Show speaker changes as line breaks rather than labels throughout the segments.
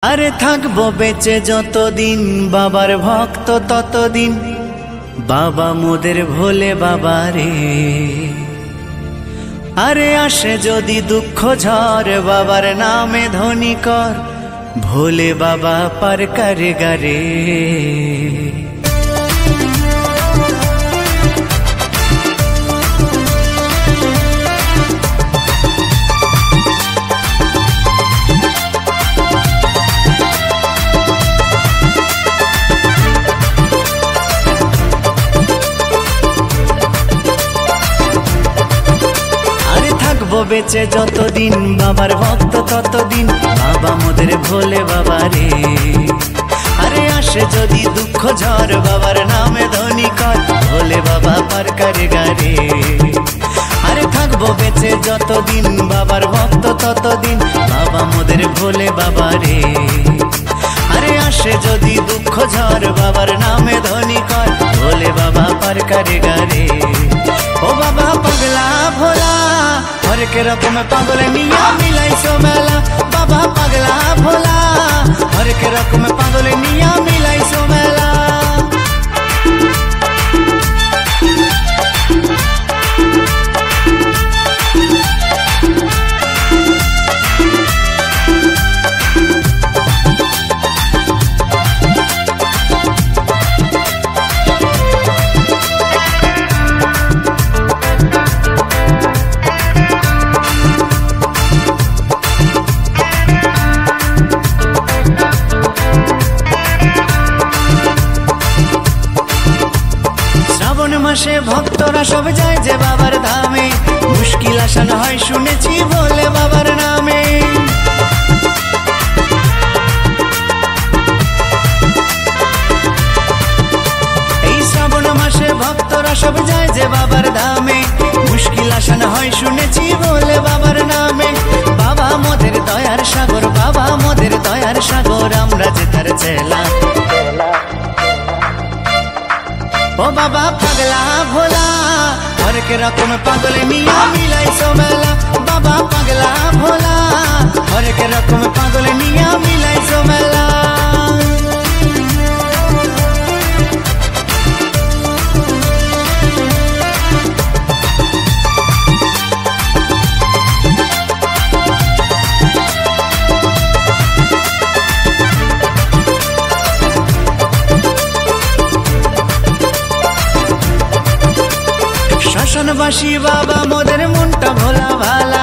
আরে থাকবো বেঁচে যতদিন বাবার ভক্ত ততদিন, বাবা মোদের ভোলে বাবা রে। আরে আসে যদি দুঃখ ঝড় বাবার নামে ধ্বনি কর, ভোলে বাবা পার করে গারে। বেঁচে যতদিন বাবার ভক্ত ততদিন, বাবা মোদের ভোলে বাবা রে। আরে আসে যদি দুঃখ ঝড় বাবার নামে ধ্বনি কর, ভোলে বাবা পার করে গারে। আরে থাকবো বেঁচে যতদিন বাবার ভক্ত ততদিন, বাবা মোদের ভোলে বাবা রে। আরে আসে যদি দুঃখ ঝড় বাবার নামে ধ্বনি কর, ভোলে বাবা পার করে গারে। ও বাবা পাগলা ভোলা হরেক রকম পাগল নিয়া মিলাইছো মেলা, বাবা পাগলা ভোলা হরেক রকম পাগল নিয়া মিলাইছো মেলা। মাসে ভক্তরা সব যায় যে বাবার ধামে, মুশকিল আসান হয় শুনেছি বলে বাবার নামে। এই শ্রাবণ মাসে ভক্তরা সব যায় যে বাবার ধামে, মুশকিল আসান হয় শুনেছি বলে বাবার নামে। বাবা মোদের দয়ার সাগর, বাবা মোদের দয়ার সাগর, আমরা যে তার চেলা। ও বাবা পাগলা ভোলা হরেক রকম পাগল নিয়া মিলাইছো মেলা, বাবা পাগলা ভোলা হরেক রকম পাগল নিয়া মিলাইছো মেলা। শ্মশানবাসী বাবা মোদের মনটা ভোলা ভালা,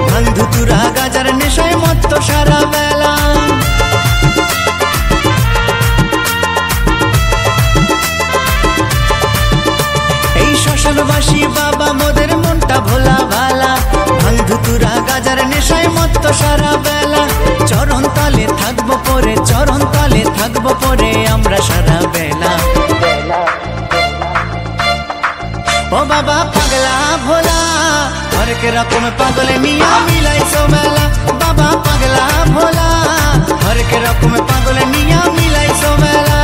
বন্ধু তুরা গাজার নেশায় মত্ত সারা বেলা। এই শ্মশানবাসী বাবা মোদের মনটা ভোলা ভালা, বন্ধু তুরা গাজার নেশায় মত্ত সারা বেলা। চরণ তলে থাকবো পরে, চরণ তলে থাকবো পরে আমরা সারা বেলা। ও বাবা পাগলা ভোলা হরেক রকম পাগল নিয়া মিলাইছো মেলা, বাবা পাগলা ভোলা হরেক রকম পাগল নিয়া মিলাইছো মেলা।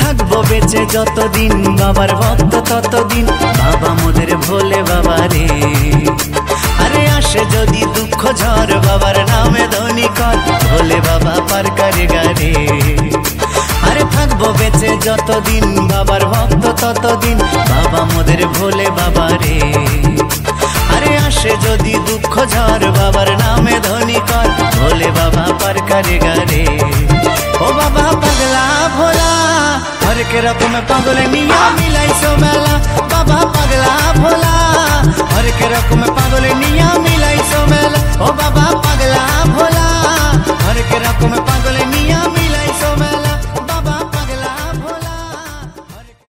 থাকবো বেঁচে যতদিন বাবার ভক্ত ততদিন, বাবা মোদের ভোলে বাবা রে। আরে আসে যদি দুঃখ ঝড় বাবার নামে ধ্বনি কর, ভোলে বাবা পার করে গারে। আরে থাকবো বেঁচে যতদিন বাবার ভক্ত ততদিন, বাবা মোদের ভোলে বাবা রে। আরে আসে যদি দুঃখ ঝড় বাবার নামে ধ্বনি কর, ভোলে বাবা পার করে গারে। ও বাবা পাগলা ভোলা হরেক রকম পাগল নিয়া মিলাইছো মেলা, বাবা পাগলা ভোলা হরেক রকম পাগল নিয়া মিলাইছো মেলা। ও বাবা পাগলা ভোলা হরেক রকম পাগল